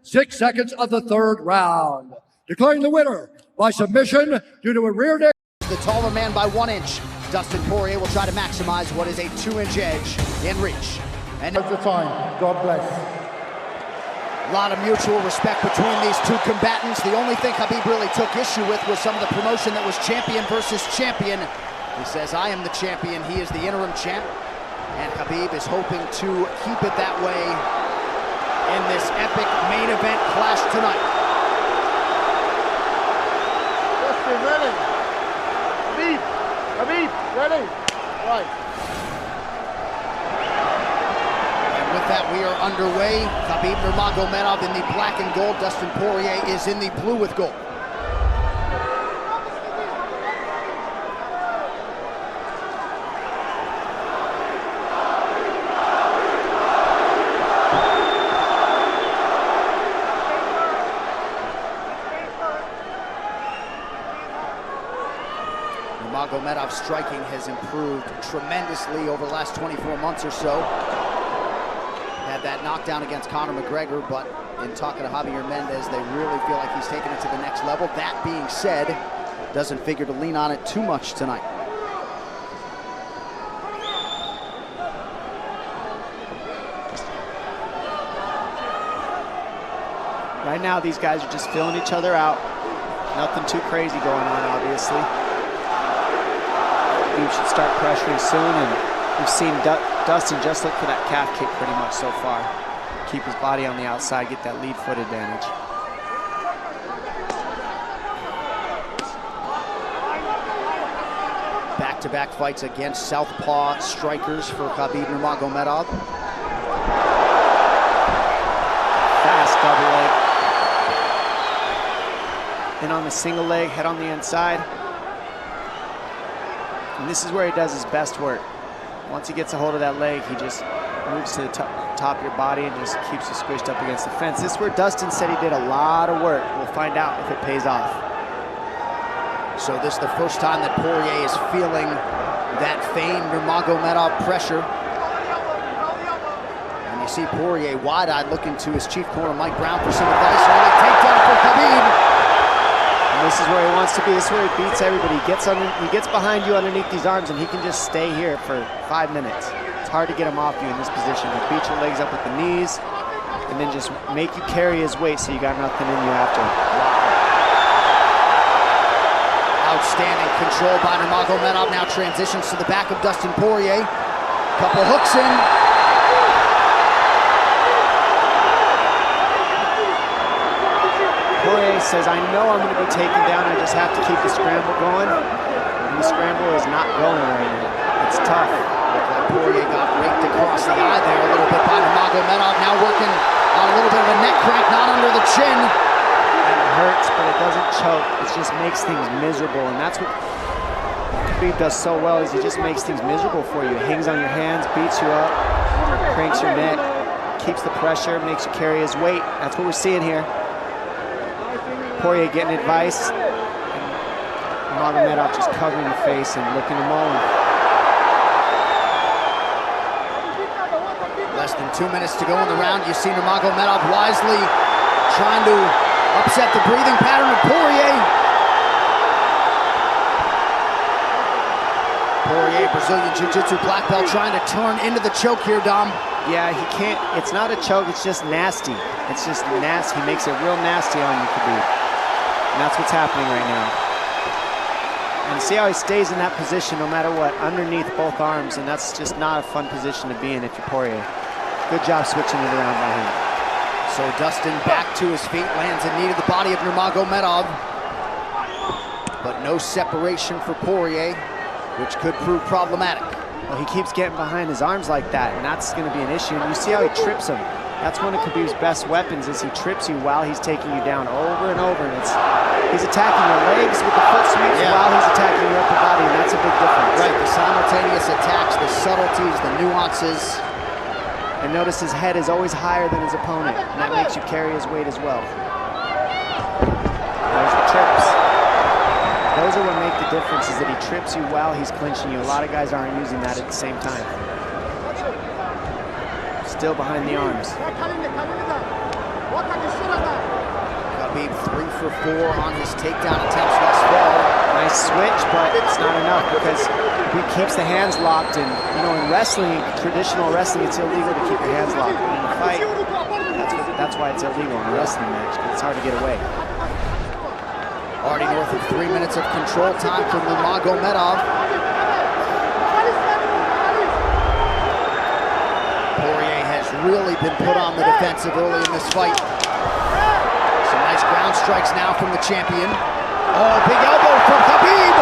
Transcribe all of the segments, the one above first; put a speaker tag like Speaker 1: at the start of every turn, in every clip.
Speaker 1: 6 seconds of the third round. Declaring the winner by submission due to a rear naked.
Speaker 2: The taller man by 1 inch. Dustin Poirier will try to maximize what is a 2-inch edge in reach. And
Speaker 3: at the time, God bless.
Speaker 2: A lot of mutual respect between these two combatants. The only thing Khabib really took issue with was some of the promotion that was champion versus champion. He says, I am the champion, he is the interim champ. And Khabib is hoping to keep it that way in this epic main event clash tonight.
Speaker 3: Dustin, ready? Khabib, ready? Right.
Speaker 2: And with that, we are underway. Khabib Nurmagomedov in the black and gold. Dustin Poirier is in the blue with gold. Nurmagomedov's striking has improved tremendously over the last 24 months or so. Had that knockdown against Conor McGregor, but in talking to Javier Mendez, they really feel like he's taken it to the next level. That being said, doesn't figure to lean on it too much tonight.
Speaker 4: Right now, these guys are just filling each other out. Nothing too crazy going on, obviously. We should start pressuring soon, and we've seen Dustin just look for that calf kick pretty much so far. Keep his body on the outside, get that lead foot advantage.
Speaker 2: Back-to-back fights against southpaw strikers for Khabib Nurmagomedov.
Speaker 4: Fast double leg. Then on the single leg, head on the inside. And this is where he does his best work. Once he gets a hold of that leg, he just moves to the top of your body and just keeps you squished up against the fence. This is where Dustin said he did a lot of work. We'll find out if it pays off.
Speaker 2: So this is the first time that Poirier is feeling that famed Nurmagomedov pressure. And you see Poirier wide-eyed looking to his chief corner, Mike Brown, for some advice. Early takedown for Khabib.
Speaker 4: And this is where he wants to be. This is where he beats everybody. He gets behind you underneath these arms, and he can just stay here for 5 minutes. It's hard to get him off you in this position. He'll beat your legs up with the knees, and then just make you carry his weight so you got nothing in you after.
Speaker 2: Outstanding control by Nurmagomedov. Now transitions to the back of Dustin Poirier. Couple hooks in.
Speaker 4: Poirier says, I know I'm going to be taken down, I just have to keep the scramble going. And the scramble is not going right now. It's tough.
Speaker 2: Looked like Poirier got raked across the eye there a little bit by Nurmagomedov. Now working on a little bit of a neck crank, not under the chin.
Speaker 4: And it hurts, but it doesn't choke. It just makes things miserable. And that's what Khabib does so well, is he just makes things miserable for you. He hangs on your hands, beats you up, cranks your neck, keeps the pressure, makes you carry his weight. That's what we're seeing here. Poirier getting advice, and Nurmagomedov just covering the face and looking him on.
Speaker 2: Less than 2 minutes to go in the round. You see Nurmagomedov wisely trying to upset the breathing pattern of Poirier. Poirier, Brazilian Jiu-Jitsu black belt, trying to turn into the choke here, Dom.
Speaker 4: Yeah, he can't. It's not a choke, it's just nasty. It's just nasty. He makes it real nasty on you, Khabib. And that's what's happening right now. And see how he stays in that position no matter what, underneath both arms, and that's just not a fun position to be in if you're Poirier. Good job switching it around by him.
Speaker 2: So Dustin back to his feet, lands in knee to the body of Nurmagomedov. But no separation for Poirier, which could prove problematic.
Speaker 4: Well, he keeps getting behind his arms like that, and that's going to be an issue. And you see how he trips him. That's one of Khabib's best weapons, is he trips you while he's taking you down over and over. And he's attacking your legs with the foot sweeps while he's attacking your upper body, and that's a big difference.
Speaker 2: Right, the simultaneous attacks, the subtleties, the nuances.
Speaker 4: And notice his head is always higher than his opponent, and that makes you carry his weight as well. There's the trips. Those are what make the difference, is that he trips you while he's clinching you. A lot of guys aren't using that at the same time. Still behind the arms.
Speaker 2: Khabib 3 for 4 on his takedown attempts thus far.
Speaker 4: Nice switch, but it's not enough because he keeps the hands locked. And you know, in wrestling, traditional wrestling, it's illegal to keep your hands locked. But in a fight, that's why it's illegal in a wrestling match, because it's hard to get away.
Speaker 2: Already north of 3 minutes of control time for Nurmagomedov. Poirier has really been put on the defensive early in this fight. Some nice ground strikes now from the champion. Oh, big elbow from Khabib.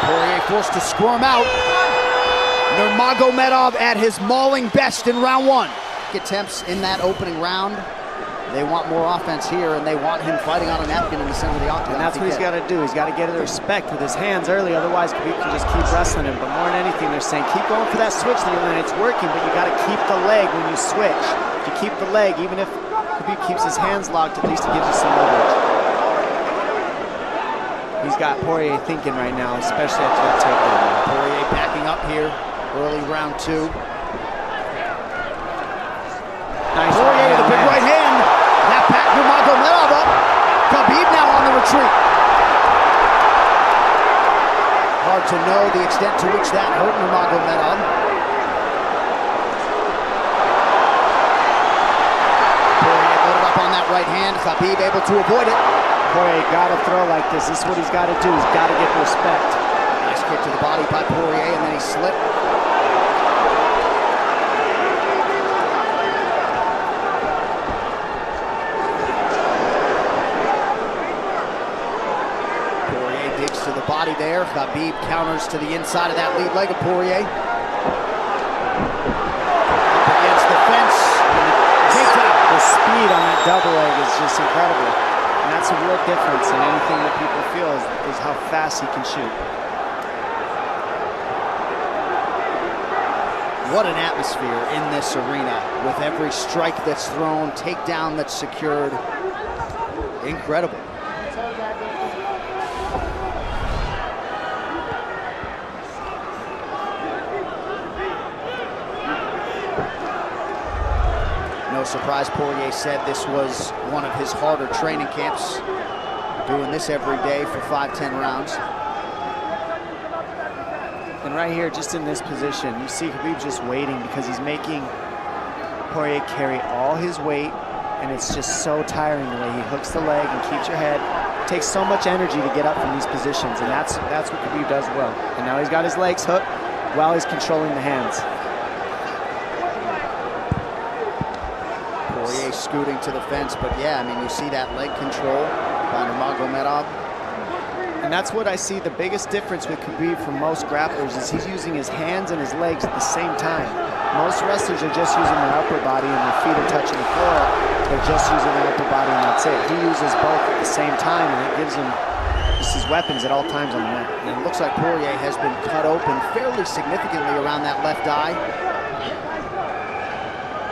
Speaker 2: Poirier forced to squirm out. Nurmagomedov at his mauling best in round 1. Attempts in that opening round. They want more offense here, and they want him fighting on a napkin in the center of the octagon.
Speaker 4: And that's what he's got to do. He's got to get the respect with his hands early, otherwise Khabib can just keep wrestling him. But more than anything, they're saying keep going for that switch, and it's working, but you got to keep the leg when you switch. If you keep the leg, even if Khabib keeps his hands locked, at least it gives you some leverage. He's got Poirier thinking right now, especially after that takedown.
Speaker 2: Poirier backing up here, early round 2.
Speaker 4: Nice
Speaker 2: Poirier with a big right hand. That back Nurmagomedov up. Khabib now on the retreat. Hard to know the extent to which that hurt Nurmagomedov. Poirier loaded up on that right hand. Khabib able to avoid it.
Speaker 4: Poirier got to throw like this. This is what he's got to do. He's got to get the respect.
Speaker 2: Nice kick to the body by Poirier, and then he slipped. To the body there. Khabib counters to the inside of that lead leg of Poirier. Up against the fence.
Speaker 4: The speed on that double leg is just incredible. And that's a real difference in anything that people feel is how fast he can shoot.
Speaker 2: What an atmosphere in this arena with every strike that's thrown, takedown that's secured. Incredible. No surprise, Poirier said this was one of his harder training camps. Doing this every day for 5-10 rounds.
Speaker 4: And right here, just in this position, you see Khabib just waiting because he's making Poirier carry all his weight, and it's just so tiring the way he hooks the leg and keeps your head. It takes so much energy to get up from these positions, and that's what Khabib does well. And now he's got his legs hooked while he's controlling the hands.
Speaker 2: Poirier scooting to the fence, but yeah, I mean, you see that leg control by Nurmagomedov.
Speaker 4: And that's what I see the biggest difference with Khabib from most grapplers is he's using his hands and his legs at the same time. Most wrestlers are just using their upper body and their feet are touching the floor. They're just using their upper body and that's it. He uses both at the same time, and it gives him just his weapons at all times on the mat.
Speaker 2: And it looks like Poirier has been cut open fairly significantly around that left eye.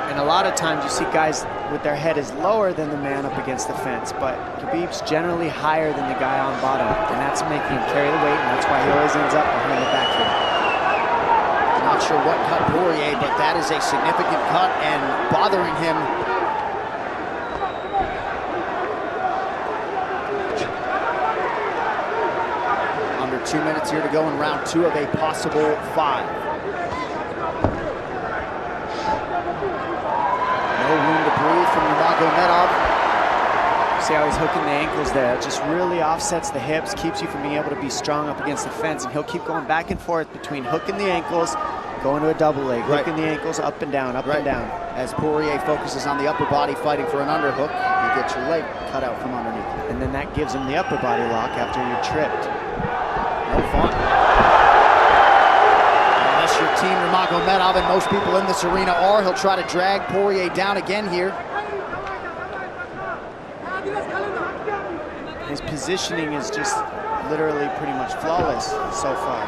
Speaker 4: And a lot of times you see guys with their head is lower than the man up against the fence, but Khabib's generally higher than the guy on bottom, and that's making him carry the weight, and that's why he always ends up behind the back here.
Speaker 2: Not sure what cut Poirier, but that is a significant cut and bothering him. Under 2 minutes here to go in round 2 of a possible 5. No room to breathe from Nurmagomedov.
Speaker 4: See how he's hooking the ankles there. It just really offsets the hips, keeps you from being able to be strong up against the fence, and he'll keep going back and forth between hooking the ankles, going to a double leg, hooking the ankles up and down, up and down.
Speaker 2: As Poirier focuses on the upper body fighting for an underhook, you get your leg cut out from underneath.
Speaker 4: And then that gives him the upper body lock after you're tripped.
Speaker 2: No fun. Unless you're Team Nurmagomedov, and most people in this arena are, he'll try to drag Poirier down again here.
Speaker 4: His positioning is just literally pretty much flawless so far.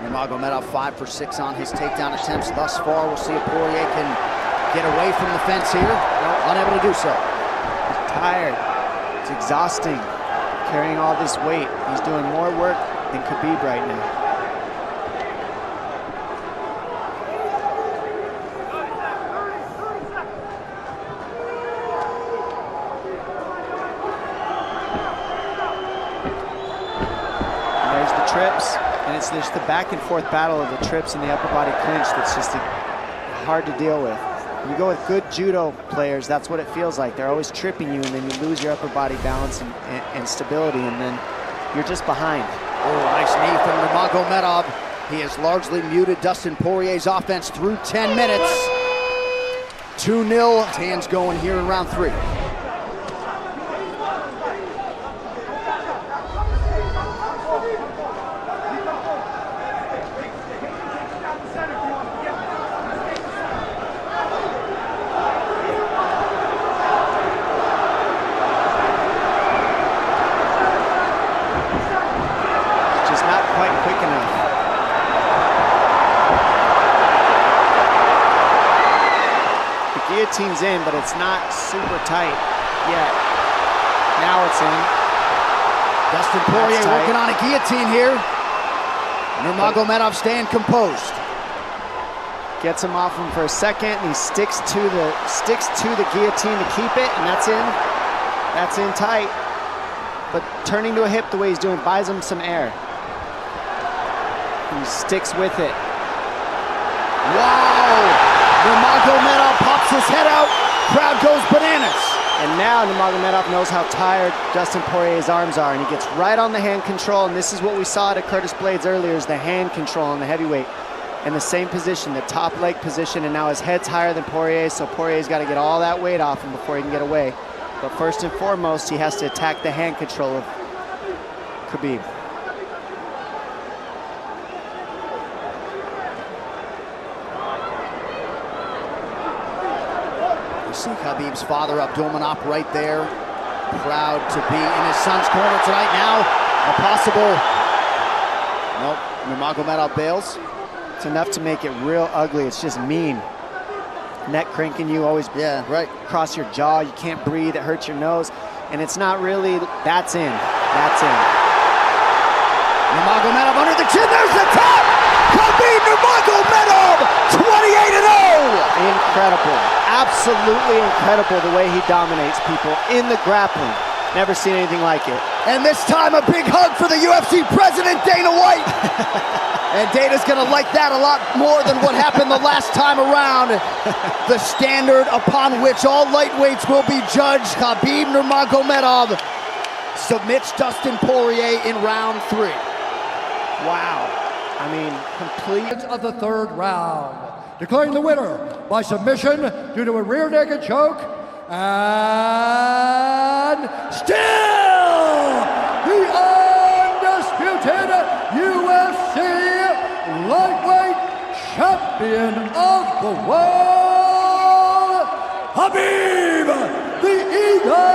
Speaker 2: Nurmagomedov 5 for 6 on his takedown attempts thus far. We'll see if Poirier can get away from the fence here. Unable to do so.
Speaker 4: He's tired. It's exhausting carrying all this weight. He's doing more work than Khabib right now. Trips, and it's just the back and forth battle of the trips and the upper body clinch that's just hard to deal with. When you go with good judo players, that's what it feels like. They're always tripping you, and then you lose your upper body balance and stability, and then you're just behind.
Speaker 2: Oh, nice knee from Nurmagomedov. He has largely muted Dustin Poirier's offense through 10 minutes. 2-0. Hands going here in round 3.
Speaker 4: Guillotine's in, but it's not super tight yet. Now it's in.
Speaker 2: Dustin Poirier working on a guillotine here. Nurmagomedov staying composed.
Speaker 4: Gets him off him for a second, and he sticks to the guillotine to keep it, and that's in. That's in tight. But turning to a hip the way he's doing buys him some air. He sticks with it.
Speaker 2: Wow! Nurmagomedov pops his head out, crowd goes bananas.
Speaker 4: And now Nurmagomedov knows how tired Dustin Poirier's arms are, and he gets right on the hand control, and this is what we saw at Curtis Blades earlier, is the hand control on the heavyweight. In the same position, the top leg position, and now his head's higher than Poirier, so Poirier's got to get all that weight off him before he can get away. But first and foremost, he has to attack the hand control of Khabib.
Speaker 2: See Khabib's father, Abdulmanap, right there. Proud to be in his son's corner tonight. Now, a possible... Nope, Nurmagomedov bails.
Speaker 4: It's enough to make it real ugly. It's just mean. Neck cranking you, always cross your jaw. You can't breathe, it hurts your nose. And it's not really... That's in. That's in.
Speaker 2: Nurmagomedov under the chin. There's the top! Khabib Nurmagomedov, 28-0!
Speaker 4: Incredible. Absolutely incredible the way he dominates people in the grappling. Never seen anything like it.
Speaker 2: And this time a big hug for the UFC president, Dana White. And Dana's gonna like that a lot more than what happened the last time around. The standard upon which all lightweights will be judged. Khabib Nurmagomedov submits Dustin Poirier in round 3.
Speaker 4: Wow. I mean, complete
Speaker 1: of the 3rd round. Declaring the winner by submission due to a rear naked choke, and still the undisputed UFC lightweight champion of the world, Khabib the Eagle